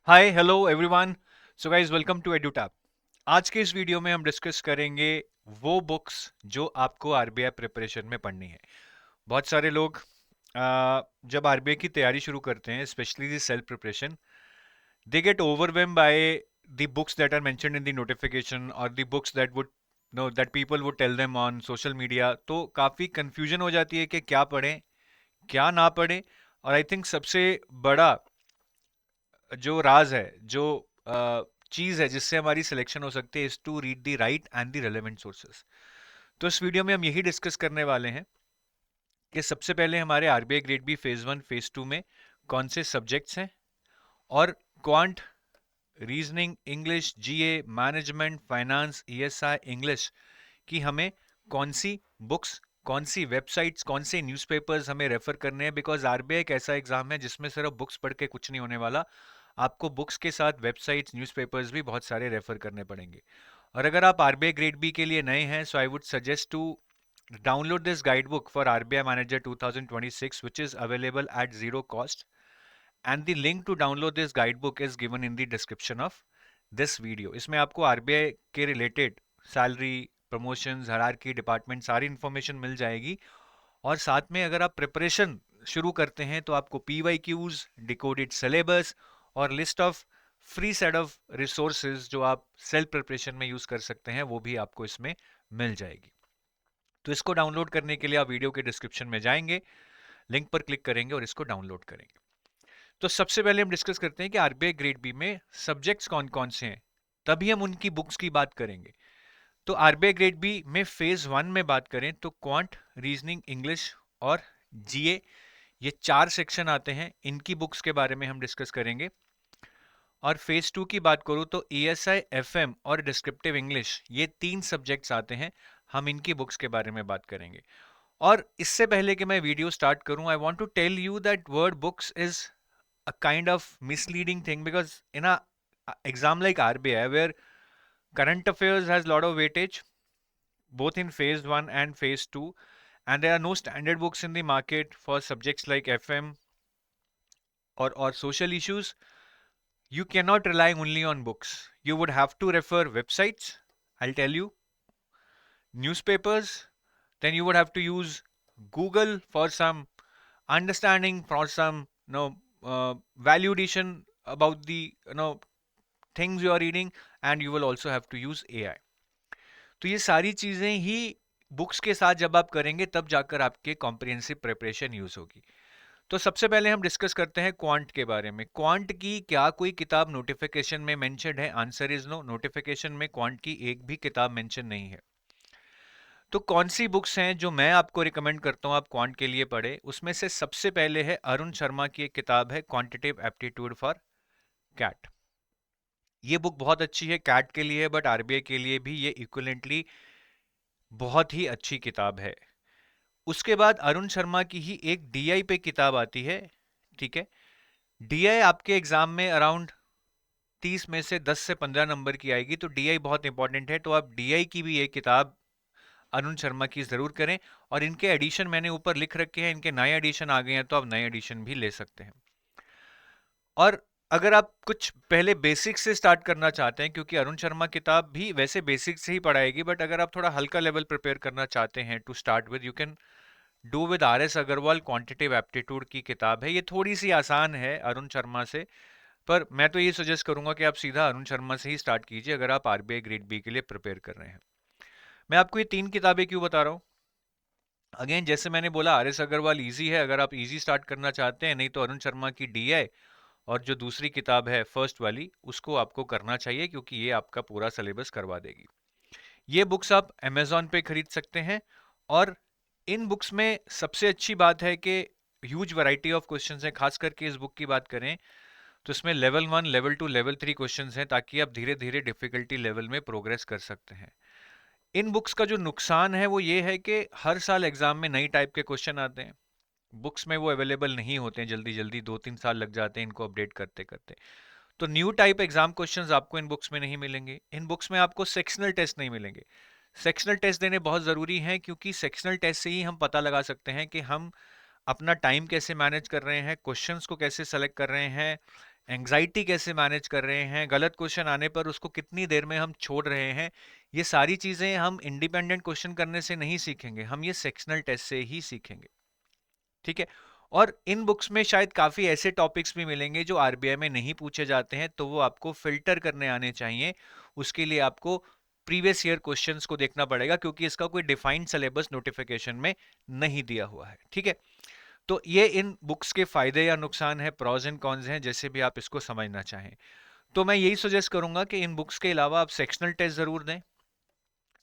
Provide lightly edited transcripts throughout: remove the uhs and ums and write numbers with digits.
Hi hello everyone. So guys welcome to Edutap. आज के इस वीडियो में हम डिस्कस करेंगे वो बुक्स जो आपको आरबीआई प्रिपरेशन में पढ़नी है। बहुत सारे लोग जब आरबीआई की तैयारी शुरू करते हैं, specially the self preparation, they get overwhelm by the books that are mentioned in the notification और the books that would know that people would tell them on social media. तो काफ़ी कंफ्यूजन हो जाती है कि क्या पढ़ें क्या ना पढ़ें। और आई थिंक सबसे बड़ा जो राज है, जो चीज है जिससे हमारी सिलेक्शन हो सकती है, is to read the right and the relevant sources. तो इस वीडियो में हम यही डिस्कस करने वाले हैं कि सबसे पहले हमारे RBI grade B phase one phase two में कौन से सब्जेक्ट्स हैं, और quant, reasoning, English, GA, management, finance, ESI, English की हमें कौन सी बुक्स, कौन सी वेबसाइट्स, कौन से न्यूज़पेपर्स हमें रेफर करने हैं। बिकॉज आरबीआई एक ऐसा एग्जाम है जिसमें सिर्फ बुक्स पढ़ के कुछ नहीं होने वाला, आपको बुक्स के साथ वेबसाइट्स, न्यूज़पेपर्स भी बहुत सारे रेफर करने पड़ेंगे। और अगर आप आरबीआई ग्रेड बी के लिए नए हैं, so I would suggest to download this guidebook for RBI Manager 2026, which is available at zero cost, and the link to download this guidebook is given in the description of this video. इसमें आपको RBI के related salary, promotions, hierarchy, department, सारी information मिल जाएगी। और साथ में अगर आप प्रिपरेशन शुरू करते हैं तो आपको पीवाईक्यूज, डिकोडेड सिलेबस और list of free set of resources जो आप सेल्फ प्रिपरेशन में यूज कर सकते हैं, वो भी आपको इसमें मिल जाएगी। तो इसको डाउनलोड करने के लिए आप वीडियो के डिस्क्रिप्शन में जाएंगे, लिंक पर क्लिक करेंगे और इसको डाउनलोड करेंगे। तो सबसे पहले हम डिस्कस करते हैं कि आरबीआई ग्रेड बी में सब्जेक्ट्स कौन कौन से हैं, तभी हम उनकी बुक्स की बात करेंगे। तो आरबीआई ग्रेड बी में फेज वन में बात करें तो क्वांट, रीजनिंग, इंग्लिश और जीए, ये चार सेक्शन आते हैं, इनकी बुक्स के बारे में हम डिस्कस करेंगे। और फेज टू की बात करूं तो ईएसआई, एफएम और डिस्क्रिप्टिव इंग्लिश, ये तीन सब्जेक्ट्स आते हैं, हम इनकी बुक्स के बारे में बात करेंगे। और इससे पहले कि मैं वीडियो स्टार्ट करूं, I want to tell you that word books is a kind of misleading thing, because in a exam like RBI where current affairs has a lot of weightage both in phase 1 and phase 2, and there are no standard books in the market for subjects like FM or social issues, you cannot rely only on books. You would have to refer websites, I'll tell you, newspapers, then you would have to use Google for some understanding, for some value addition about the things you are reading, and you will also have to use AI. तो ये सारी चीजें ही books के साथ जब आप करेंगे तब जाकर आपके कॉम्प्रिहेंसिव प्रिपरेशन यूज होगी। तो सबसे पहले हम डिस्कस करते हैं क्वांट के बारे में। क्वांट की क्या कोई किताब नोटिफिकेशन में मेंशन्ड है? Answer is no. नोटिफिकेशन में क्वांट की एक भी किताब मेंशन नहीं है। तो कौन सी बुक्स हैं जो मैं आपको रिकमेंड करता हूं आप क्वांट के लिए पढ़े? उसमें से सबसे पहले है अरुण शर्मा की एक किताब है, क्वांटिटेटिव एप्टीट्यूड फॉर कैट। ये बुक बहुत अच्छी है कैट के लिए, बट आरबीआई के लिए भी ये इक्विवेलेंटली बहुत ही अच्छी किताब है। उसके बाद अरुण शर्मा की ही एक डीआई पे किताब आती है, ठीक है। डीआई आपके एग्जाम में अराउंड 30 में से 10 से 15 नंबर की आएगी, तो डीआई बहुत इंपॉर्टेंट है। तो आप डीआई की भी एक किताब अरुण शर्मा की जरूर करें। और इनके एडिशन मैंने ऊपर लिख रखे हैं, इनके नए एडिशन आ गए हैं, तो आप नए एडिशन भी ले सकते हैं। और अगर आप कुछ पहले बेसिक्स से स्टार्ट करना चाहते हैं, क्योंकि अरुण शर्मा किताब भी वैसे बेसिक्स से ही पढ़ाएगी, बट अगर आप थोड़ा हल्का लेवल प्रिपेयर करना चाहते हैं to start with, you can do with R S Agarwal quantitative aptitude की किताब है। ये थोड़ी सी आसान है अरुण शर्मा से, पर मैं तो ये सजेस्ट करूंगा कि आप सीधा अरुण शर्मा से ही स्टार्ट कीजिए अगर आप आरबीआई ग्रेड बी के लिए प्रिपेयर कर रहे हैं। मैं आपको ये तीन किताबें क्यों बता रहा हूँ? अगेन, जैसे मैंने बोला, आर एस अग्रवाल ईजी है अगर आप इजी स्टार्ट करना चाहते हैं, नहीं तो अरुण शर्मा की डीआई और जो दूसरी किताब है फर्स्ट वाली, उसको आपको करना चाहिए, क्योंकि ये आपका पूरा सिलेबस करवा देगी। ये बुक्स आप अमेजोन पे खरीद सकते हैं। और इन बुक्स में सबसे अच्छी बात है कि ह्यूज वैरायटी ऑफ क्वेश्चंस हैं। खास करके इस बुक की बात करें तो इसमें लेवल 1, लेवल 2, लेवल 3 क्वेश्चंस हैं, ताकि आप धीरे धीरे डिफिकल्टी लेवल में प्रोग्रेस कर सकते हैं। इन बुक्स का जो नुकसान है वो ये है कि हर साल एग्जाम में नई टाइप के क्वेश्चन आते हैं, बुक्स में वो अवेलेबल नहीं होते हैं जल्दी जल्दी, 2-3 साल लग जाते हैं इनको अपडेट करते करते। तो न्यू टाइप एग्जाम क्वेश्चंस आपको इन बुक्स में नहीं मिलेंगे। इन बुक्स में आपको सेक्शनल टेस्ट नहीं मिलेंगे। सेक्शनल टेस्ट देने बहुत ज़रूरी हैं, क्योंकि सेक्शनल टेस्ट से ही हम पता लगा सकते हैं कि हम अपना टाइम कैसे मैनेज कर रहे हैं, क्वेश्चंस को कैसे सेलेक्ट कर रहे हैं, एंग्जाइटी कैसे मैनेज कर रहे हैं, गलत क्वेश्चन आने पर उसको कितनी देर में हम छोड़ रहे हैं, ये सारी चीजें हम इंडिपेंडेंट क्वेश्चन करने से नहीं सीखेंगे, हम ये सेक्शनल टेस्ट से ही सीखेंगे। ठीक है। और इन बुक्स में शायद काफी ऐसे टॉपिक्स भी मिलेंगे जो आरबीआई में नहीं पूछे जाते हैं, तो वो आपको फिल्टर करने आने चाहिए। उसके लिए आपको प्रीवियस ईयर क्वेश्चंस को देखना पड़ेगा, क्योंकि इसका कोई डिफाइंड सिलेबस नोटिफिकेशन में नहीं दिया हुआ है। ठीक है। तो ये इन बुक्स के फायदे या नुकसान है, प्रॉज एंड कॉन्स हैं, जैसे भी आप इसको समझना चाहें। तो मैं यही सजेस्ट करूंगा कि इन बुक्स के अलावा आप सेक्शनल टेस्ट जरूर दें,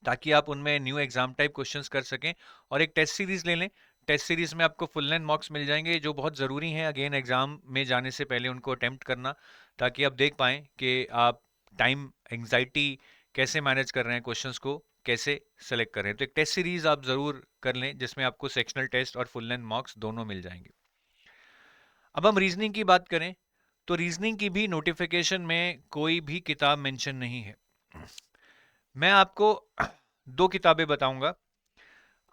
ताकि आप उनमें न्यू एग्जाम टाइप क्वेश्चंस कर सकें, और एक टेस्ट सीरीज ले लें। टेस्ट सीरीज में आपको फुल लेंथ मॉक्स मिल जाएंगे, जो बहुत ज़रूरी हैं अगेन एग्जाम में जाने से पहले उनको अटेम्प्ट करना, ताकि आप देख पाएं कि आप टाइम एंग्जाइटी कैसे मैनेज कर रहे हैं, क्वेश्चंस को कैसे सेलेक्ट कर रहे हैं। तो एक टेस्ट सीरीज आप ज़रूर कर लें, जिसमें आपको सेक्शनल टेस्ट और फुल लेंथ मॉक्स दोनों मिल जाएंगे। अब हम रीजनिंग की बात करें, तो रीजनिंग की भी नोटिफिकेशन में कोई भी किताब मेंशन नहीं है। मैं आपको दो किताबें बताऊंगा।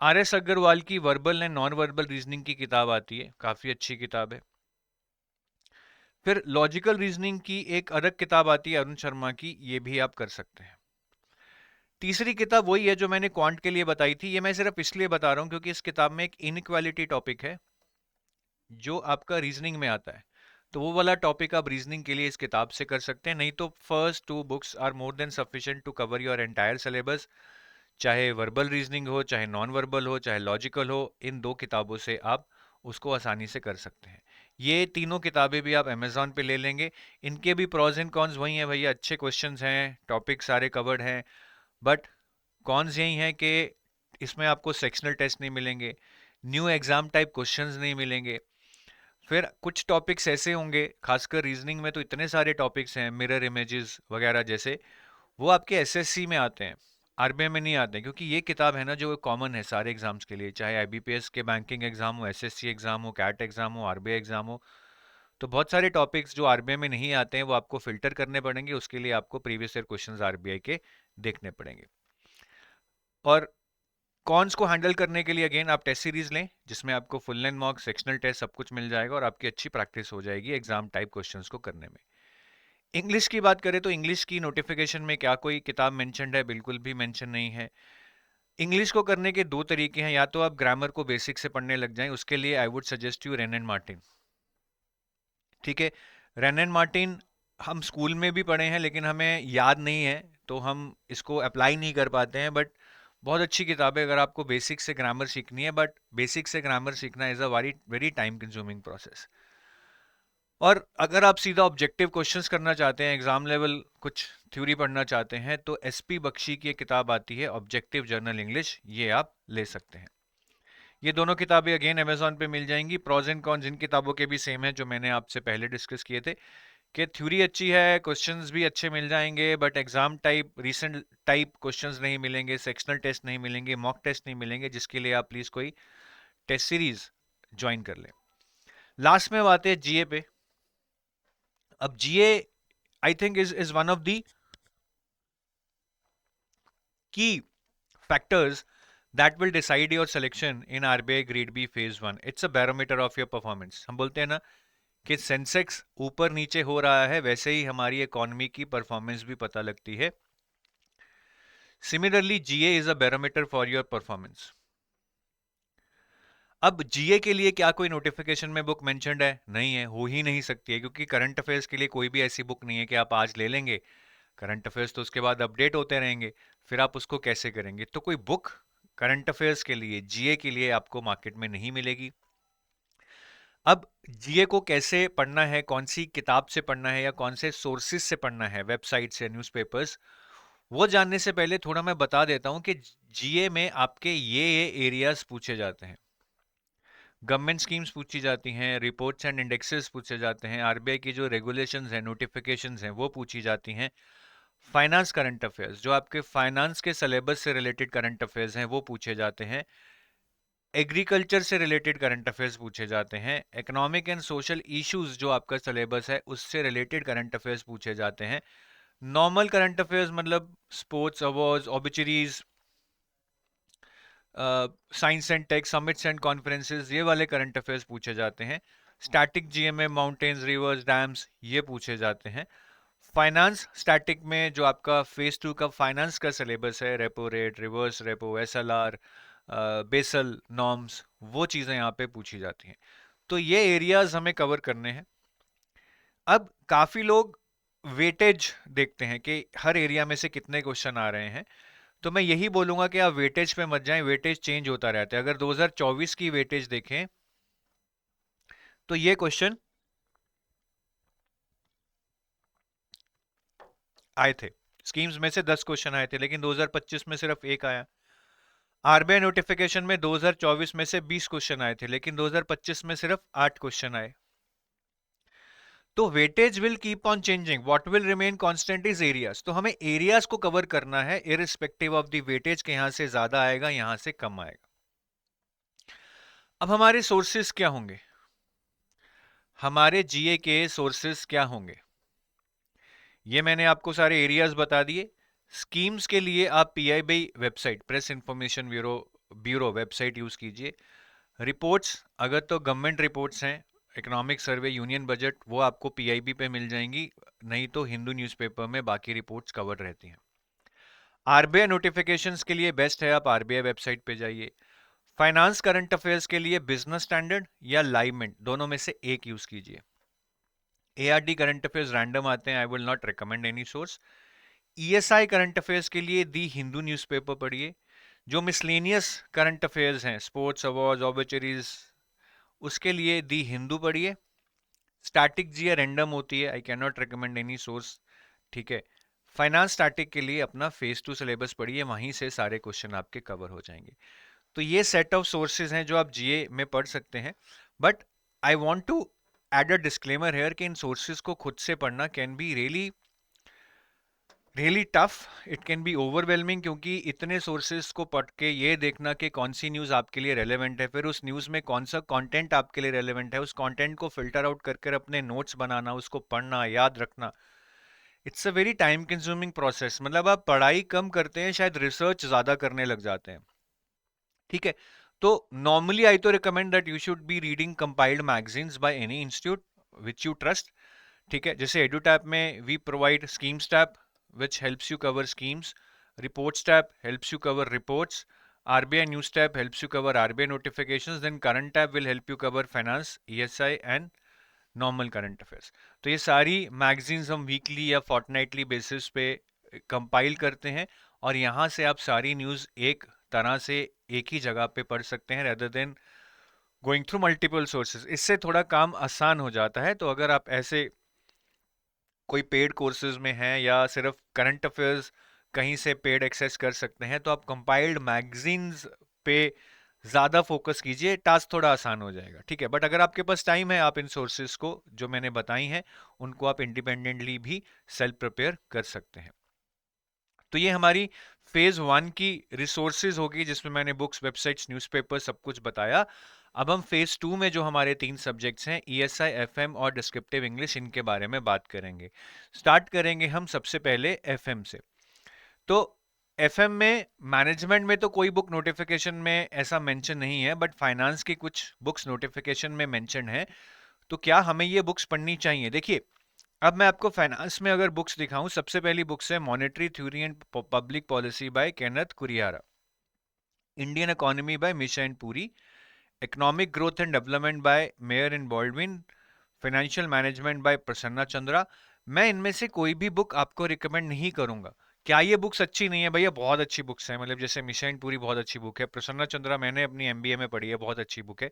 आर एस अग्रवाल की verbal and non verbal reasoning की किताब आती है, काफी अच्छी किताब है। फिर लॉजिकल रीजनिंग की एक अलग किताब आती है अरुण शर्मा की, ये भी आप कर सकते हैं। तीसरी किताब वही है जो मैंने क्वांट के लिए बताई थी, ये मैं सिर्फ इसलिए बता रहा हूं क्योंकि इस किताब में एक इनइक्वालिटी टॉपिक है जो आपका रीजनिंग में आता है, तो वो वाला टॉपिक आप रीजनिंग के लिए इस किताब से कर सकते हैं। नहीं तो first two books are more than sufficient to cover your entire syllabus. चाहे वर्बल रीजनिंग हो, चाहे नॉन वर्बल हो, चाहे लॉजिकल हो, इन दो किताबों से आप उसको आसानी से कर सकते हैं। ये तीनों किताबें भी आप अमेजोन पे ले लेंगे। इनके भी प्रॉज एंड कॉन्स वही हैं भैया, अच्छे क्वेश्चंस हैं, टॉपिक सारे कवर्ड हैं, बट कॉन्स यही हैं कि इसमें आपको सेक्शनल टेस्ट नहीं मिलेंगे, न्यू एग्जाम टाइप क्वेश्चंस नहीं मिलेंगे। फिर कुछ टॉपिक्स ऐसे होंगे, खासकर रीजनिंग में तो इतने सारे टॉपिक्स हैं, मिरर इमेजेस वगैरह जैसे, वो आपके एसएससी में आते हैं, आरबीआई में नहीं आते हैं, क्योंकि ये किताब है ना जो कॉमन है सारे एग्जाम्स के लिए, चाहे आईबीपीएस के बैंकिंग एग्जाम हो, एसएससी एग्जाम हो, कैट एग्जाम हो, आरबीआई एग्जाम हो। तो बहुत सारे टॉपिक्स जो आरबीआई में नहीं आते हैं वो आपको फिल्टर करने पड़ेंगे, उसके लिए आपको प्रीवियस ईयर क्वेश्चंस आरबीआई के देखने पड़ेंगे। और कॉन्स को हैंडल करने के लिए अगेन आप टेस्ट सीरीज लें, जिसमें आपको full length mock, sectional test सब कुछ मिल जाएगा, और आपकी अच्छी प्रैक्टिस हो जाएगी एग्जाम टाइप क्वेश्चंस को करने में। इंग्लिश की बात करें तो इंग्लिश की नोटिफिकेशन में क्या कोई किताब मेंशन्ड है? बिल्कुल भी मेंशन नहीं है। इंग्लिश को करने के दो तरीके हैं, या तो आप ग्रामर को बेसिक से पढ़ने लग जाएं, उसके लिए आई would suggest you rain and Martin. ठीक है। रेन एंड मार्टिन हम स्कूल में भी पढ़े हैं, लेकिन हमें याद नहीं है, तो हम इसको अप्लाई नहीं कर पाते हैं, बट बहुत अच्छी किताब है अगर आपको बेसिक से ग्रामर सीखनी है। बट बेसिक से ग्रामर सीखना is a very very time consuming process. और अगर आप सीधा ऑब्जेक्टिव क्वेश्चंस करना चाहते हैं, एग्जाम लेवल कुछ थ्योरी पढ़ना चाहते हैं, तो एसपी बख्शी की एक किताब आती है ऑब्जेक्टिव जर्नल इंग्लिश, ये आप ले सकते हैं। ये दोनों किताबें अगेन अमेजोन पे मिल जाएंगी। प्रॉज एंड कॉन्स इन किताबों के भी सेम है जो मैंने आपसे पहले डिस्कस किए थे, कि थ्योरी अच्छी है, क्वेश्चंस भी अच्छे मिल जाएंगे, but exam type recent type questions नहीं मिलेंगे, सेक्शनल टेस्ट नहीं मिलेंगे, मॉक टेस्ट नहीं मिलेंगे, जिसके लिए आप प्लीज कोई टेस्ट सीरीज ज्वाइन कर लें। लास्ट में बात है जीए पे। अब GA I think is one of the key factors that will decide your selection in RBI Grade B Phase 1. It's a barometer of your performance. हम बोलते हैं ना कि सेंसेक्स ऊपर नीचे हो रहा है, वैसे ही हमारी इकोनॉमी की परफॉर्मेंस भी पता लगती है। Similarly GA is a barometer for your performance. अब जीए के लिए क्या कोई नोटिफिकेशन में बुक मेंशन्ड है? नहीं है, हो ही नहीं सकती है, क्योंकि करंट अफेयर्स के लिए कोई भी ऐसी बुक नहीं है कि आप आज ले लेंगे, करंट अफेयर्स तो उसके बाद अपडेट होते रहेंगे, फिर आप उसको कैसे करेंगे? तो कोई बुक करंट अफेयर्स के लिए, जीए के लिए आपको मार्केट में नहीं मिलेगी। अब जीए को कैसे पढ़ना है, कौन सी किताब से पढ़ना है या कौन से सोर्सेज से पढ़ना है, वेबसाइट से, न्यूज़पेपर्स, वो जानने से पहले थोड़ा मैं बता देता हूं कि जीए में आपके ये एरियाज पूछे जाते हैं। गवर्नमेंट स्कीम्स पूछी जाती हैं, रिपोर्ट्स एंड इंडेक्सेस पूछे जाते हैं, आरबीआई की जो रेगुलेशंस हैं, नोटिफिकेशंस हैं, वो पूछी जाती हैं। फाइनेंस करंट अफेयर्स, जो आपके फाइनेंस के सिलेबस से रिलेटेड करंट अफेयर्स हैं, वो पूछे जाते हैं। एग्रीकल्चर से रिलेटेड करंट अफेयर्स पूछे जाते हैं। इकोनॉमिक एंड सोशल इश्यूज जो आपका सिलेबस है उससे रिलेटेड करंट अफेयर्स पूछे जाते हैं। नॉर्मल करंट अफेयर्स मतलब sports, awards, obituaries, science and tech, summits and conferences, ये वाले करंट अफेयर्स पूछे जाते हैं। स्टैटिक जीए में माउंटेन्स, रिवर्स, डैम्स ये पूछे जाते हैं। फाइनेंस स्टैटिक में जो आपका फेज 2 का फाइनेंस का सिलेबस है, repo rate, reverse repo, SLR, Basel norms, वो चीजें यहाँ पे पूछी जाती हैं। तो ये एरियाज हमें कवर करने हैं। अब काफी लोग वेटेज देखते हैं कि हर एरिया में से कितने क्वेश्चन आ रहे हैं, तो मैं यही बोलूंगा कि आप वेटेज पे मत जाएं, वेटेज चेंज होता रहता है। अगर 2024 की वेटेज देखें तो ये क्वेश्चन आए थे, स्कीम्स में से 10 क्वेश्चन आए थे, लेकिन 2025 में सिर्फ एक आया। आरबीआई नोटिफिकेशन में 2024 में से 20 क्वेश्चन आए थे, लेकिन 2025 में सिर्फ 8 क्वेश्चन आए। तो weightage will keep on changing, what will remain constant is areas. तो हमें एरियाज को कवर करना है इररिस्पेक्टिव ऑफ द वेटेज के, यहां से ज्यादा आएगा यहां से कम आएगा। अब हमारे सोर्सेस क्या होंगे, हमारे जीए के सोर्सेस क्या होंगे, ये मैंने आपको सारे एरियाज बता दिए। स्कीम्स के लिए आप PIB website, press information bureau website use कीजिए। रिपोर्ट्स अगर तो गवर्नमेंट रिपोर्ट्स हैं, इकोनॉमिक सर्वे, यूनियन बजट, वो आपको पीआईबी पे मिल जाएंगी, नहीं तो हिंदू न्यूज़पेपर में बाकी रिपोर्ट्स कवर रहती हैं। आरबीआई नोटिफिकेशंस के लिए बेस्ट है आप आरबीआई वेबसाइट पे जाइए। फाइनेंस करंट अफेयर्स के लिए बिजनेस स्टैंडर्ड या लाइवमिंट, दोनों में से एक यूज कीजिए। एआरडी करंट अफेयर्स रैंडम आते हैं, I will not recommend any source. ESI current affairs के लिए दी हिंदू न्यूज़पेपर पढ़िए। जो मिसलेनियस करंट अफेयर्स हैं, स्पोर्ट्स, अवार्ड्स, ऑबचरीज, उसके लिए दी हिंदू पढ़िए। स्टैटिक जी रैंडम होती है, I can not recommend any source, ठीक है। फाइनेंस स्टैटिक के लिए अपना फेज 2 सिलेबस पढ़िए, वहीं से सारे क्वेश्चन आपके कवर हो जाएंगे। तो ये सेट ऑफ सोर्सेज हैं जो आप जीए में पढ़ सकते हैं, but I want to add a disclaimer here कि इन सोर्सेज को खुद से पढ़ना can be really tough, it can be overwhelming, क्योंकि इतने सोर्सेज को पढ़ के ये देखना कि कौन सी न्यूज़ आपके लिए रेलेवेंट है, फिर उस न्यूज़ में कौन सा कंटेंट आपके लिए रेलेवेंट है, उस कंटेंट को फिल्टर आउट कर कर अपने नोट्स बनाना, उसको पढ़ना, याद रखना, it's a very time consuming process. मतलब आप पढ़ाई कम करते हैं, शायद रिसर्च ज़्यादा करने लग जाते हैं, ठीक है। तो नॉर्मली आई तो recommend that you should be reading compiled magazines by any institute which you trust, ठीक है। जैसे एडुटैप में we provide schemes tab which helps you cover schemes, reports tab helps you cover reports, RBI news tab helps you cover RBI notifications, then current tab will help you cover finance, ESI and normal current affairs। तो ये सारी magazines हम weekly या fortnightly basis पे compile करते हैं, और यहाँ से आप सारी न्यूज़ एक तरह से एक ही जगह पे पढ़ सकते हैं, rather than going through multiple sources. इससे थोड़ा काम आसान हो जाता है। तो अगर आप ऐसे कोई पेड कोर्सेज में हैं या सिर्फ करंट अफेयर्स कहीं से पेड एक्सेस कर सकते हैं, तो आप कंपाइल्ड मैगजीन्स पे ज़्यादा फोकस कीजिए, टास्क थोड़ा आसान हो जाएगा, ठीक है। बट अगर आपके पास टाइम है, आप इन सोर्सेज को जो मैंने बताई हैं उनको आप इंडिपेंडेंटली भी सेल्फ प्रिपेयर कर सकते हैं। तो ये हमारी फेज 1 की रिसोर्सेज होगी, जिसमें मैंने बुक्स, वेबसाइट्स, न्यूज़पेपर सब कुछ बताया। अब हम फेज 2 में जो हमारे 3 सब्जेक्ट्स हैं, ईएसआई, एफएम और डिस्क्रिप्टिव इंग्लिश, इनके बारे में बात करेंगे। स्टार्ट करेंगे हम सबसे पहले एफएम से। तो एफएम में मैनेजमेंट में तो कोई बुक नोटिफिकेशन में ऐसा मेंशन नहीं है, बट फाइनेंस की कुछ बुक्स नोटिफिकेशन में मेंशन है। तो क्या हमें ये बुक्स पढ़नी चाहिए? देखिए, अब मैं आपको फाइनेंस में अगर बुक्स दिखाऊं, सबसे पहली बुक्स है monetary theory and public policy by Kenneth Kurihara, Indian economy by Misra and Puri, economic growth and development by Meier and Baldwin, financial management by Prasanna Chandra. मैं इनमें से कोई भी बुक आपको रिकमेंड नहीं करूंगा। क्या ये बुक्स अच्छी नहीं है? भैया बहुत अच्छी बुक्स हैं। मतलब जैसे मिशा एंड पुरी बहुत अच्छी बुक है, प्रसन्ना चंद्रा मैंने अपनी एमबीए में पढ़ी है, बहुत अच्छी बुक है।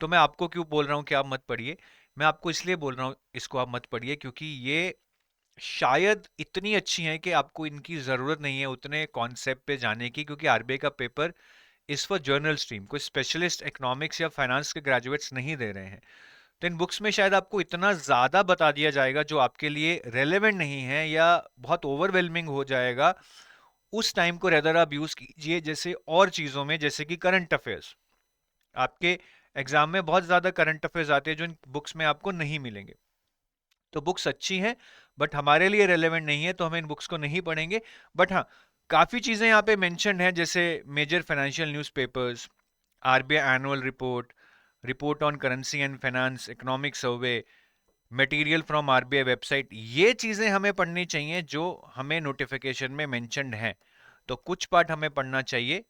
तो मैं आपको क्यों बोल रहा हूँ कि आप मत पढ़िए? मैं आपको इसलिए बोल रहा हूँ इसको आप मत पढ़िए क्योंकि ये शायद इतनी अच्छी हैं कि आपको इनकी ज़रूरत नहीं है उतने कॉन्सेप्ट पे जाने की, क्योंकि आरबीआई का पेपर इस फॉर जर्नल स्ट्रीम, कोई स्पेशलिस्ट इकोनॉमिक्स या फाइनेंस के ग्रेजुएट्स नहीं दे रहे हैं। तो इन बुक्स में शायद आपको इतना ज़्यादा बता दिया जाएगा जो आपके लिए रेलेवेंट नहीं है या बहुत ओवरवेलमिंग हो जाएगा। उस टाइम को रेदर आप यूज़ कीजिए जैसे और चीज़ों में, जैसे कि करंट अफेयर्स। आपके एग्जाम में बहुत ज़्यादा करंट अफेयर्स आते हैं जो इन बुक्स में आपको नहीं मिलेंगे। तो बुक्स अच्छी हैं, बट हमारे लिए रेलेवेंट नहीं है, तो हम इन बुक्स को नहीं पढ़ेंगे। बट हाँ, काफ़ी चीज़ें यहाँ पे मेंशन्ड हैं, जैसे major financial newspapers, RBI annual report, report on currency and finance, economic survey, material from RBI website, ये चीजें हमें पढ़नी चाहिए जो हमें नोटिफिकेशन में मेंशन्ड हैं। तो कुछ पार्ट हमें पढ़ना चाहिए,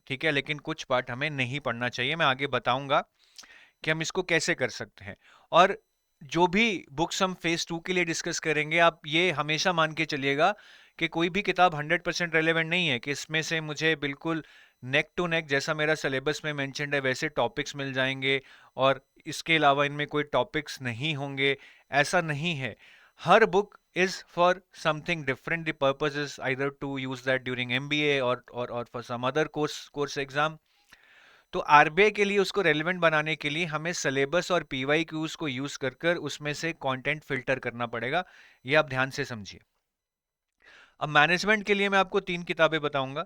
ठीक है, लेकिन कुछ पार्ट हमें नहीं पढ़ना चाहिए। मैं आगे बताऊंगा कि हम इसको कैसे कर सकते हैं। और जो भी बुक्स हम फेज 2 के लिए डिस्कस करेंगे, आप ये हमेशा मान के चलिएगा कि कोई भी किताब 100% रेलेवेंट नहीं है कि इसमें से मुझे बिल्कुल नेक टू नेक जैसा मेरा सिलेबस में मेंशन्ड है वैसे टॉपिक्स मिल जाएंगे और इसके अलावा इनमें कोई टॉपिक्स नहीं होंगे। ऐसा नहीं है। हर book is for something different. The purpose is either to use that during MBA और for some other course exam. तो आरबीआई के लिए उसको रेलेवेंट बनाने के लिए हमें सिलेबस और पीवाई क्यूज को यूज कर कर उसमें से कंटेंट फिल्टर करना पड़ेगा। ये आप ध्यान से समझिए। अब मैनेजमेंट के लिए मैं आपको 3 किताबें बताऊंगा।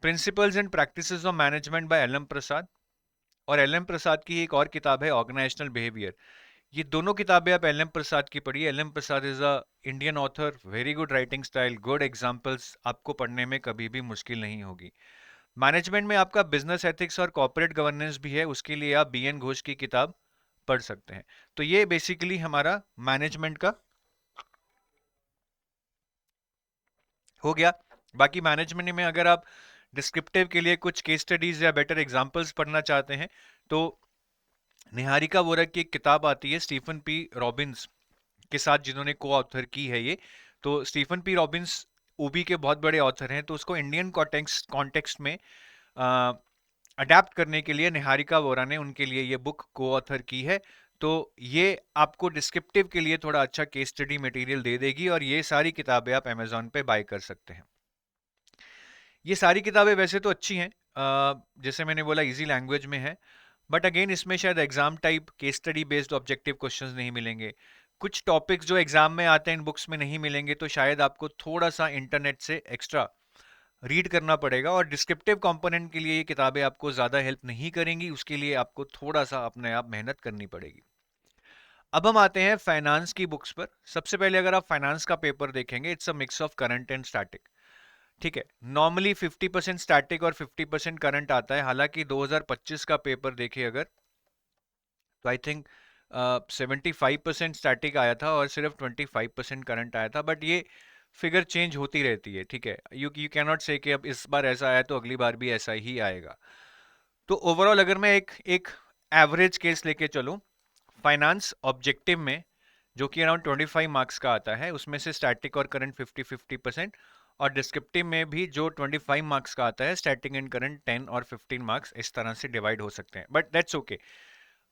Principles and practices of management by L M Prasad, और एल एम प्रसाद की एक और किताब है ऑर्गेनाइजेशनल बिहेवियर। ये दोनों किताबें आप एल एम प्रसाद की पढ़िए। L M Prasad is a Indian author, very good writing style, good examples, आपको पढ़ने में कभी भी मुश्किल नहीं होगी। मैनेजमेंट में आपका बिजनेस एथिक्स और कॉर्पोरेट गवर्नेंस भी है, उसके लिए आप बी एन घोष की किताब पढ़ सकते हैं। तो ये बेसिकली हमारा मैनेजमेंट का हो गया। बाकी मैनेजमेंट में अगर आप डिस्क्रिप्टिव के लिए कुछ केस स्टडीज या बेटर एग्जांपल्स पढ़ना चाहते हैं तो निहारिका वोरा की एक किताब आती है स्टीफन पी रॉबिन्स के साथ, जिन्होंने को ऑथर की है ये। तो स्टीफन पी रॉबिन्स ओबी के बहुत बड़े ऑथर हैं, तो उसको इंडियन कॉन्टेक्स्ट में अडेप्ट करने के लिए निहारिका वोरा ने उनके लिए ये बुक को ऑथर की है। तो ये आपको डिस्क्रिप्टिव के लिए थोड़ा अच्छा केस स्टडी मटेरियल दे देगी, और ये सारी किताबें आप अमेजोन पे बाय कर सकते हैं। ये सारी किताबें वैसे तो अच्छी हैं, जैसे मैंने बोला इजी लैंग्वेज में है, बट अगेन इसमें शायद exam type case study based objective questions नहीं मिलेंगे। कुछ टॉपिक्स जो एग्जाम में आते हैं इन बुक्स में नहीं मिलेंगे, तो शायद आपको थोड़ा सा इंटरनेट से एक्स्ट्रा रीड करना पड़ेगा। और डिस्क्रिप्टिव कंपोनेंट के लिए ये किताबें आपको ज़्यादा हेल्प नहीं करेंगी, उसके लिए आपको थोड़ा सा अपने आप मेहनत करनी पड़ेगी। अब हम आते हैं फाइनेंस की बुक्स पर। सबसे पहले अगर आप फाइनेंस का पेपर देखेंगे, it's a mix of current and static. ठीक है, नॉर्मली 50% स्टैटिक और 50% करंट आता है। हालांकि 2025 का पेपर देखिए अगर, तो आई थिंक 75% स्टैटिक आया था और सिर्फ 25% करंट आया था। बट ये फिगर चेंज होती रहती है, ठीक है। यू कैन नॉट से कि अब इस बार ऐसा आया तो अगली बार भी ऐसा ही आएगा। तो ओवरऑल अगर मैं एक एक एवरेज केस लेके चलूं, फाइनेंस ऑब्जेक्टिव में जो कि अराउंड 25 मार्क्स का आता है, उसमें से स्टैटिक और करंट 50-50%, और डिस्क्रिप्टिव में भी जो 25 मार्क्स का आता है, स्टैटिक एंड करंट 10 और 15 मार्क्स इस तरह से डिवाइड हो सकते हैं, बट दैट्स ओके।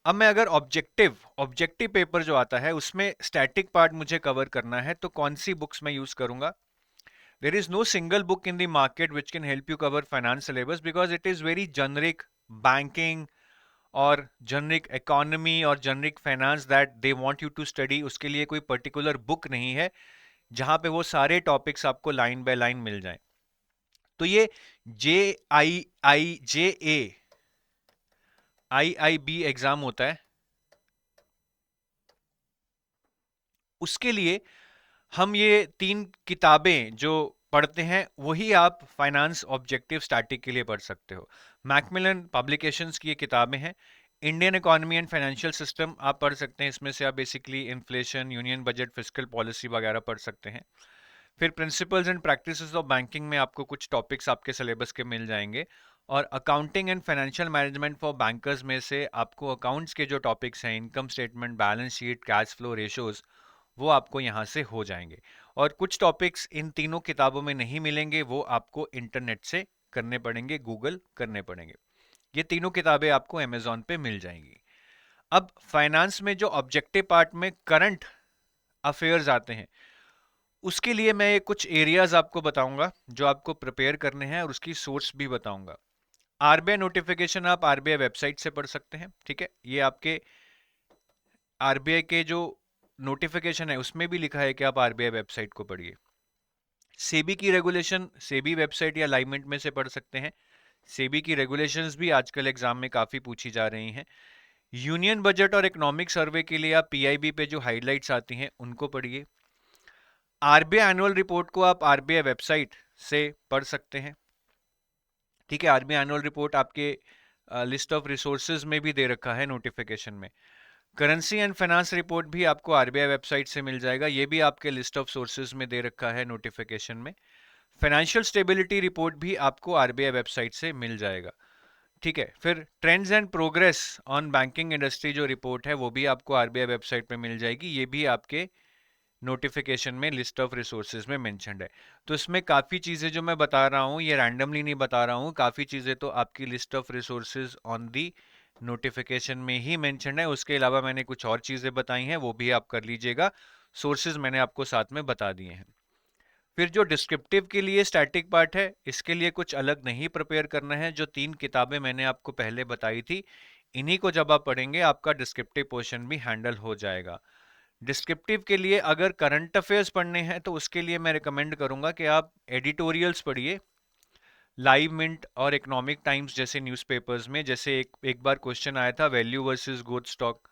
अब मैं अगर ऑब्जेक्टिव पेपर जो आता है उसमें स्टैटिक पार्ट मुझे कवर करना है, तो कौन सी बुक्स मैं यूज करूंगा? There is no single book in the market which can help you cover finance syllabus, because it is very generic banking और जनरिक इकोनॉमी और generic finance that they want you to study. उसके लिए कोई particular book नहीं है जहां पे वो सारे टॉपिक्स आपको लाइन बाय लाइन मिल जाएं। तो ये IIB एग्जाम होता है, उसके लिए हम ये 3 किताबें जो पढ़ते हैं वही आप फाइनेंस ऑब्जेक्टिव स्टैटिक के लिए पढ़ सकते हो। मैकमिलन पब्लिकेशंस की ये किताबें हैं। Indian economy and financial system आप पढ़ सकते हैं, इसमें से आप basically inflation, union budget, fiscal policy वगैरह पढ़ सकते हैं। फिर principles and practices of banking में आपको कुछ टॉपिक्स आपके सिलेबस के मिल जाएंगे, और accounting and financial management for bankers में से आपको अकाउंट्स के जो टॉपिक्स हैं, income statement, balance sheet, cash flow, ratios, वो आपको यहाँ से हो जाएंगे। और कुछ टॉपिक्स इन तीनों किताबों में नहीं मिलेंगे, वो आपको इंटरनेट से करने पड़ेंगे, गूगल करने पड़ेंगे। ये तीनों किताबें आपको अमेजोन पे मिल जाएंगी। अब फाइनेंस में जो ऑब्जेक्टिव पार्ट में करंट अफेयर्स आते हैं, उसके लिए मैं ये कुछ एरियाज आपको बताऊंगा जो आपको प्रिपेयर करने हैं, और उसकी सोर्स भी बताऊंगा। आरबीआई नोटिफिकेशन आप आरबीआई वेबसाइट से पढ़ सकते हैं, ठीक है। ये आपके आरबीआई के जो नोटिफिकेशन है उसमें भी लिखा है कि आप आरबीआई वेबसाइट को पढ़िए। सेबी की रेगुलेशन सेबी वेबसाइट या लाइवमिंट में से पढ़ सकते हैं। सेबी की रेगुलेशंस भी आजकल एग्जाम में काफी पूछी जा रही हैं। यूनियन बजट और इकोनॉमिक सर्वे के लिए आप पीआईबी पे जो हाइलाइट्स आती हैं उनको पढ़िए। आरबीआई एनुअल रिपोर्ट को आप आरबीआई वेबसाइट से पढ़ सकते हैं, ठीक है। आरबीआई एनुअल रिपोर्ट आपके लिस्ट ऑफ रिसोर्सेज में भी दे रखा है नोटिफिकेशन में। करेंसी एंड फाइनेंस रिपोर्ट भी आपको आरबीआई वेबसाइट से मिल जाएगा, ये भी आपके लिस्ट ऑफ सोर्सेज में दे रखा है नोटिफिकेशन में। फाइनेंशियल स्टेबिलिटी रिपोर्ट भी आपको आरबीआई वेबसाइट से मिल जाएगा, ठीक है। फिर trends and progress on banking industry जो रिपोर्ट है वो भी आपको आरबीआई वेबसाइट पे मिल जाएगी, ये भी आपके नोटिफिकेशन में लिस्ट ऑफ रिसोर्सेज में मेंशन्ड है। तो इसमें काफ़ी चीज़ें जो मैं बता रहा हूँ ये रैंडमली नहीं बता रहा हूँ, काफ़ी चीज़ें तो आपकी list of resources on the notification में ही मेंशन्ड है। उसके अलावा मैंने कुछ और चीज़ें बताई हैं वो भी आप कर लीजिएगा, सोर्सेज मैंने आपको साथ में बता दिए हैं। फिर जो डिस्क्रिप्टिव के लिए स्टैटिक पार्ट है, इसके लिए कुछ अलग नहीं प्रिपेयर करना है। जो 3 किताबें मैंने आपको पहले बताई थी, इन्हीं को जब आप पढ़ेंगे आपका डिस्क्रिप्टिव पोर्शन भी हैंडल हो जाएगा। डिस्क्रिप्टिव के लिए अगर करंट अफेयर्स पढ़ने हैं तो उसके लिए मैं रिकमेंड करूंगा कि आप एडिटोरियल्स पढ़िए, लाइव मिंट और इकोनॉमिक टाइम्स जैसे न्यूज़पेपर्स में। जैसे एक बार क्वेश्चन आया था वैल्यू वर्सेस ग्रोथ स्टॉक,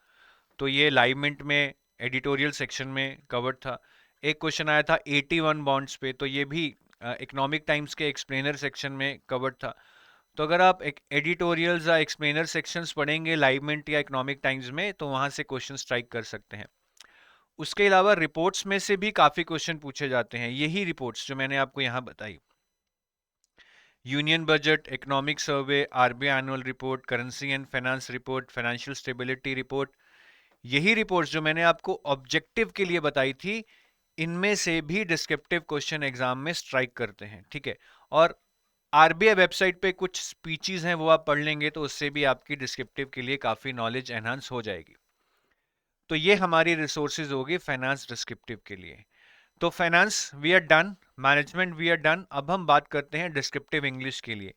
तो ये लाइव मिंट में एडिटोरियल सेक्शन में कवर्ड था। एक क्वेश्चन आया था 81 बॉन्ड्स पे, तो ये भी इकोनॉमिक टाइम्स के एक्सप्लेनर सेक्शन में कवर्ड था। तो अगर आप एक एडिटोरियल्स या एक्सप्लेनर सेक्शंस पढ़ेंगे लाइव मिंट या इकोनॉमिक टाइम्स में तो वहां से क्वेश्चन स्ट्राइक कर सकते हैं। उसके अलावा रिपोर्ट्स में से भी काफी क्वेश्चन पूछे जाते हैं, यही रिपोर्ट्स जो मैंने आपको यहाँ बताई, union budget, economic survey, RBI annual report, currency and finance report, financial stability report, यही रिपोर्ट्स जो मैंने आपको ऑब्जेक्टिव के लिए बताई थी, इनमें से भी डिस्क्रिप्टिव क्वेश्चन एग्जाम में स्ट्राइक करते हैं, ठीक है। और आरबीआई वेबसाइट पे कुछ स्पीचेस हैं वो आप पढ़ लेंगे तो उससे भी आपकी डिस्क्रिप्टिव के लिए काफी नॉलेज एनहांस हो जाएगी। तो ये हमारी रिसोर्सेज होगी फाइनेंस डिस्क्रिप्टिव के लिए। तो finance we are done, management we are done. अब हम बात करते हैं डिस्क्रिप्टिव इंग्लिश के लिए।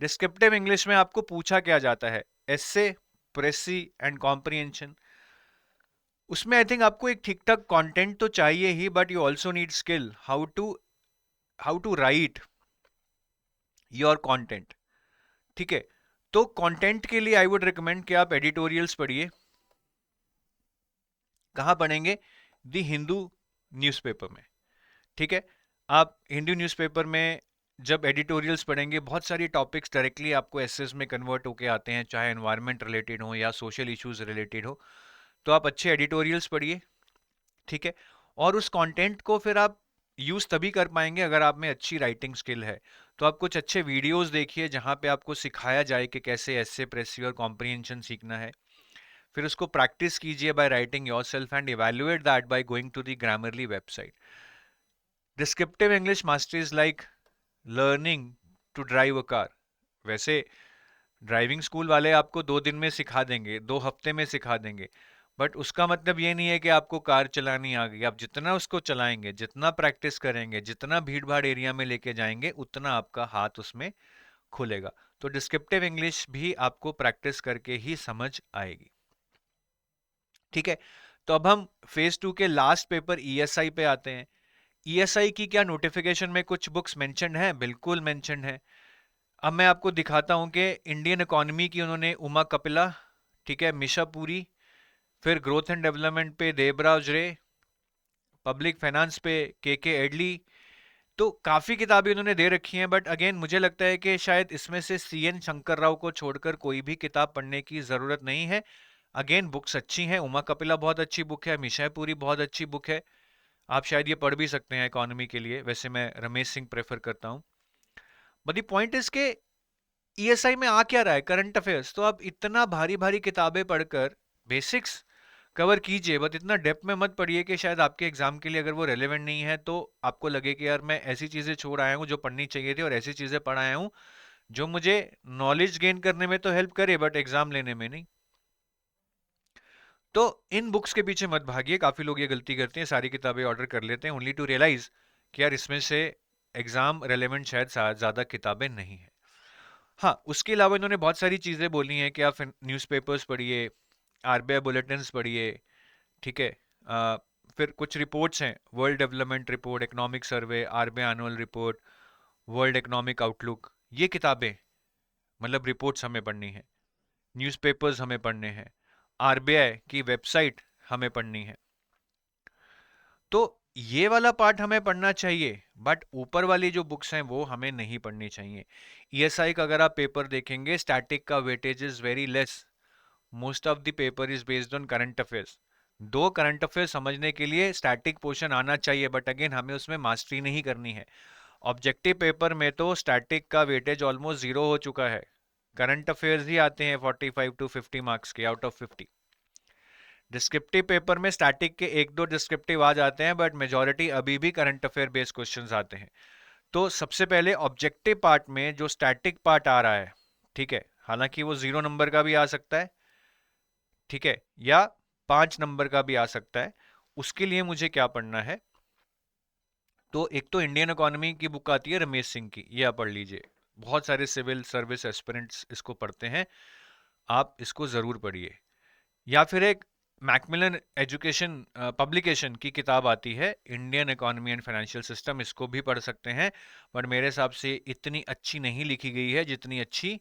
डिस्क्रिप्टिव इंग्लिश में आपको पूछा क्या जाता है, एसे, प्रेसी एंड कॉम्प्रिहेंशन। उसमें आई थिंक आपको एक ठीक ठाक कंटेंट तो चाहिए ही, but you also need skill how to write your content, ठीक है। तो कंटेंट के लिए आई वुड रिकमेंड कि आप एडिटोरियल्स पढ़िए। कहां पढ़ेंगे? दी हिंदू न्यूज़पेपर में, ठीक है। आप हिंदू न्यूज़पेपर में जब एडिटोरियल्स पढ़ेंगे बहुत सारी टॉपिक्स डायरेक्टली आपको एसेस में कन्वर्ट होके आते हैं, चाहे एनवायरनमेंट रिलेटेड हो या सोशल इश्यूज रिलेटेड हो। तो आप अच्छे एडिटोरियल्स पढ़िए, ठीक है। और उस कंटेंट को फिर आप यूज तभी कर पाएंगे अगर आप में अच्छी राइटिंग स्किल है। तो आप कुछ अच्छे वीडियोस देखिए जहां पे आपको सिखाया जाए कि कैसे एसे, प्रेसी और कॉम्प्रिहेंशन सीखना है। फिर उसको प्रैक्टिस कीजिए by writing yourself and evaluate that by going to the Grammarly website. Descriptive English mastery is like learning to drive a car. वैसे ड्राइविंग स्कूल वाले आपको 2 दिन में सिखा देंगे, 2 हफ्ते में सिखा देंगे, बट उसका मतलब ये नहीं है कि आपको कार चलानी आ गई। आप जितना उसको चलाएंगे, जितना प्रैक्टिस करेंगे, जितना भीड़ भाड़ एरिया में लेके जाएंगे, उतना आपका हाथ उसमें खुलेगा। तो डिस्क्रिप्टिव इंग्लिश भी आपको प्रैक्टिस करके ही समझ आएगी, ठीक है। तो अब हम फेज 2 के लास्ट पेपर ईएसआई पे आते हैं। ईएसआई की क्या नोटिफिकेशन में कुछ बुक्स मेंशन्ड हैं? बिल्कुल मेंशन्ड है। अब मैं आपको दिखाता हूं कि इंडियन इकोनॉमी की उन्होंने उमा कपिला, ठीक है, मिशा पुरी, फिर ग्रोथ एंड डेवलपमेंट पे देबराज रे, पब्लिक फाइनेंस पे के एडली। तो काफी किताबें उन्होंने दे रखी हैं, बट अगेन मुझे लगता है कि शायद इसमें से सीएन शंकर राव को छोड़कर कोई भी किताब पढ़ने की जरूरत नहीं है। अगेन बुक्स अच्छी हैं, उमा कपिला बहुत अच्छी बुक है, मिशा पुरी बहुत अच्छी बुक है, आप शायद ये पढ़ भी सकते हैं इकोनॉमी के लिए। वैसे मैं रमेश सिंह प्रेफर करता हूँ। बट द पॉइंट इज के ईएसआई में आ क्या रहा है, करंट अफेयर्स। तो आप इतना भारी भारी किताबें पढ़कर बेसिक्स कवर कीजिए, बट इतना डेप्थ में मत पढ़िए कि शायद आपके एग्जाम के लिए अगर वो रेलेवेंट नहीं है तो आपको लगे कि यार मैं ऐसी चीजें छोड़ आया हूँ जो पढ़नी चाहिए थी और ऐसी चीजें पढ़ आया हूँ जो मुझे नॉलेज गेन करने में तो हेल्प करे बट एग्जाम लेने में नहीं। तो इन बुक्स के पीछे मत भागिए। काफी लोग ये गलती करते हैं, सारी किताबें ऑर्डर कर लेते हैं ओनली टू रियलाइज कि यार इसमें से एग्जाम रेलेवेंट शायद ज्यादा किताबें नहीं है। हाँ, उसके अलावा इन्होंने बहुत सारी चीजें बोली हैं कि आप न्यूज़पेपर्स पढ़िए, आरबीआई बुलेटिन्स पढ़िए, ठीक है। फिर कुछ रिपोर्ट्स हैं, world development report, economic survey, RBI annual report, world economic outlook. ये किताबें मतलब रिपोर्ट्स हमें पढ़नी है, न्यूज़पेपर्स हमें पढ़ने हैं, आरबीआई की वेबसाइट हमें पढ़नी है। तो ये वाला पार्ट हमें पढ़ना चाहिए, बट ऊपर वाली जो बुक्स हैं वो हमें नहीं पढ़नी चाहिए। ईएसआई का अगर आप पेपर देखेंगे, स्टैटिक का weightage is very less, most of the paper is based on current affairs. दो करंट अफेयर समझने के लिए स्टैटिक पोर्शन आना चाहिए, बट अगेन हमें उसमें मास्टरी नहीं करनी है। ऑब्जेक्टिव पेपर में तो स्टैटिक का वेटेज ऑलमोस्ट 0 हो चुका है, करंट अफेयर्स ही आते हैं 45 टू 50 मार्क्स के आउट ऑफ 50। डिस्क्रिप्टिव पेपर में स्टैटिक के एक दो डिस्क्रिप्टिव आ जाते हैं, बट मेजॉरिटी अभी भी करंट अफेयर बेस्ड क्वेश्चंस आते हैं। तो सबसे पहले ऑब्जेक्टिव पार्ट में जो स्टैटिक पार्ट आ रहा है, ठीक है, हालांकि वो 0 नंबर का भी आ सकता है, ठीक है, या 5 नंबर का भी आ सकता है, उसके लिए मुझे क्या पढ़ना है? तो एक तो इंडियन इकोनॉमी की बुक आती है रमेश सिंह की, ये आप पढ़ लीजिए। बहुत सारे सिविल सर्विस एस्पिरेंट्स इसको पढ़ते हैं, आप इसको जरूर पढ़िए। या फिर एक मैकमिलन एजुकेशन पब्लिकेशन की किताब आती है Indian economy and financial system, इसको भी पढ़ सकते हैं, बट मेरे हिसाब से इतनी अच्छी नहीं लिखी गई है जितनी अच्छी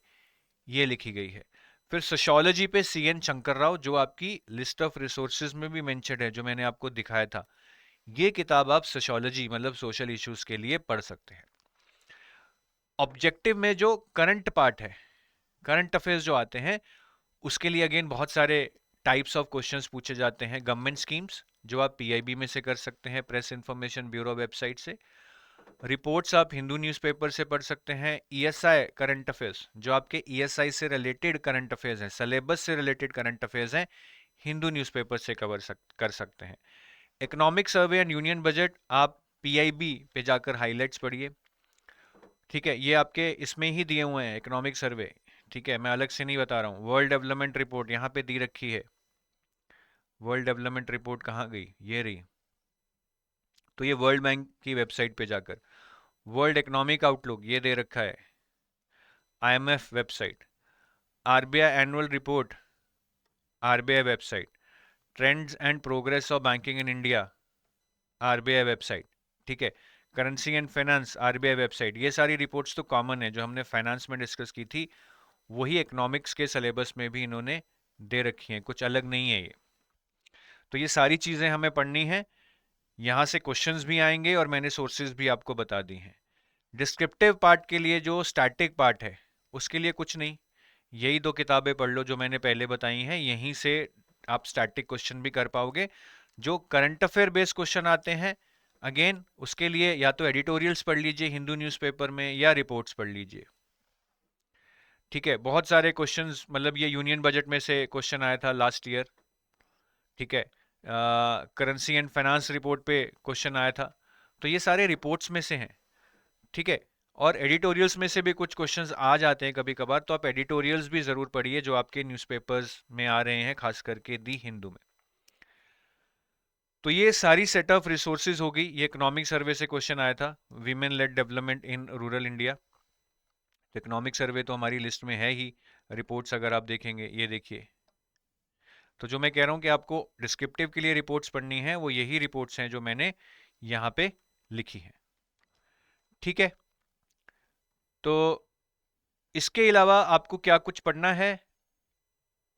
ये लिखी गई है। फिर सोशियोलॉजी पे सीएन शंकर राव, जो आपकी लिस्ट ऑफ रिसोर्सेज में भी मेंशन्ड है, जो मैंने आपको दिखाया था, ये किताब आप सोशियोलॉजी मतलब सोशल इश्यूज के लिए पढ़ सकते हैं। ऑब्जेक्टिव में जो करंट पार्ट है, करंट अफेयर्स जो आते हैं, उसके लिए अगेन बहुत सारे टाइप्स ऑफ क्वेश्चंस पूछे जाते हैं। गवर्नमेंट स्कीम्स जो आप पीआईबी में से कर सकते हैं, प्रेस इंफॉर्मेशन ब्यूरो वेबसाइट से। रिपोर्ट्स आप हिंदू न्यूज़पेपर से पढ़ सकते हैं। ईएसआई करंट अफेयर्स, जो आपके ईएसआई से रिलेटेड करंट अफेयर्स हैं, सिलेबस से रिलेटेड करंट अफेयर्स हैं, हिंदू न्यूज़पेपर से कर सकते हैं। Economic survey and union budget आप पीआईबी पे जाकर हाइलाइट्स पढ़िए, ठीक है, ये आपके इसमें ही दिए हुए हैं इकोनॉमिक सर्वे, ठीक है, मैं अलग से नहीं बता रहा हूँ। वर्ल्ड डेवलपमेंट रिपोर्ट यहाँ पे दी रखी है, वर्ल्ड डेवलपमेंट रिपोर्ट कहाँ गई, ये रही, तो ये वर्ल्ड बैंक की वेबसाइट पे जाकर। वर्ल्ड इकोनॉमिक आउटलुक ये दे रखा है, IMF website. RBI annual report, RBI website. Trends and progress of banking in India, RBI website, ठीक है। Currency and finance, RBI website. ये सारी रिपोर्ट्स तो कॉमन है, जो हमने फाइनेंस में डिस्कस की थी, वही इकोनॉमिक्स के सिलेबस में भी इन्होंने दे रखी हैं, कुछ अलग नहीं है ये। तो ये सारी चीज़ें हमें पढ़नी है, यहाँ से क्वेश्चंस भी आएंगे और मैंने सोर्सेज भी आपको बता दी हैं। डिस्क्रिप्टिव पार्ट के लिए जो स्टैटिक पार्ट है, उसके लिए कुछ नहीं, यही दो किताबें पढ़ लो जो मैंने पहले बताई हैं, यहीं से आप स्टैटिक क्वेश्चन भी कर पाओगे। जो करंट अफेयर बेस्ड क्वेश्चन आते हैं, अगेन उसके लिए या तो एडिटोरियल्स पढ़ लीजिए हिंदू न्यूज़पेपर में, या रिपोर्ट्स पढ़ लीजिए, ठीक है। बहुत सारे क्वेश्चंस, मतलब ये यूनियन बजट में से क्वेश्चन आया था लास्ट ईयर, ठीक है, करेंसी एंड फाइनेंस रिपोर्ट पे क्वेश्चन आया था, तो ये सारे रिपोर्ट्स में से हैं, ठीक है। और एडिटोरियल्स में से भी कुछ क्वेश्चंस आ जाते हैं कभी कभार, तो आप एडिटोरियल्स भी जरूर पढ़िए जो आपके न्यूज़पेपर्स में आ रहे हैं, खास करके दी हिंदू में। तो ये सारी सेट ऑफ रिसोर्सेज होगी। ये इकोनॉमिक सर्वे से क्वेश्चन आया था, women lead development in rural India. तो इकोनॉमिक सर्वे तो हमारी लिस्ट में है ही, रिपोर्ट्स अगर आप देखेंगे, ये देखिए। तो जो मैं कह रहा हूं कि आपको डिस्क्रिप्टिव के लिए रिपोर्ट्स पढ़नी है, वो यही रिपोर्ट्स हैं जो मैंने यहां पे लिखी हैं, ठीक है। तो इसके अलावा आपको क्या कुछ पढ़ना है?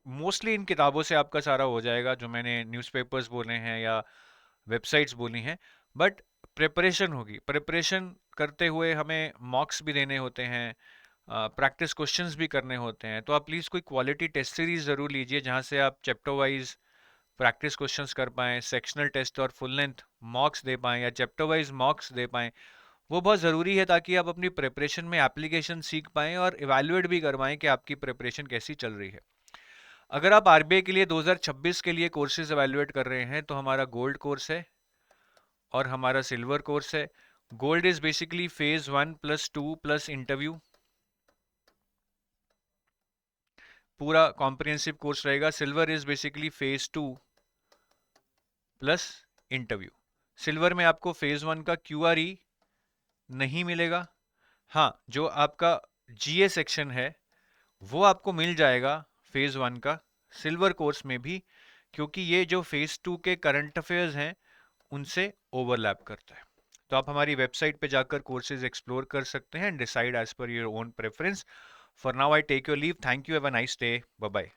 मोस्टली इन किताबों से आपका सारा हो जाएगा, जो मैंने न्यूज़पेपर्स बोले हैं या वेबसाइट्स बोली हैं। बट प्रिपरेशन होगी, प्रिपरेशन करते हुए हमें मॉक्स भी देने होते हैं, प्रैक्टिस क्वेश्चंस भी करने होते हैं। तो आप प्लीज़ कोई क्वालिटी टेस्ट सीरीज ज़रूर लीजिए, जहाँ से आप चैप्टर वाइज प्रैक्टिस क्वेश्चंस कर पाएँ, सेक्शनल टेस्ट और फुल लेंथ मॉक्स दे पाएँ, या चैप्टर वाइज मॉक्स दे पाएँ। वो बहुत ज़रूरी है, ताकि आप अपनी प्रिपरेशन में एप्लीकेशन सीख पाएँ और इवैल्यूएट भी करवाएं कि आपकी प्रिपरेशन कैसी चल रही है। अगर आप आरबीआई के लिए 2026 के लिए कोर्सेज एवेल्युएट कर रहे हैं, तो हमारा गोल्ड कोर्स है और हमारा सिल्वर कोर्स है। Gold is basically phase 1 plus 2 plus interview, पूरा कॉम्प्रिहेंसिव कोर्स रहेगा। Silver is basically phase 2 plus interview. Silver में आपको फेज 1 का क्यूआरई नहीं मिलेगा, हाँ, जो आपका जीए सेक्शन है वो आपको मिल जाएगा फेज 1 का सिल्वर कोर्स में भी, क्योंकि ये जो फेज 2 के करंट अफेयर्स हैं उनसे ओवरलैप करता है। तो आप हमारी वेबसाइट पे जाकर कोर्सेज एक्सप्लोर कर सकते हैं and decide as per your own preference. For now I take your leave, thank you, have a nice day, bye bye.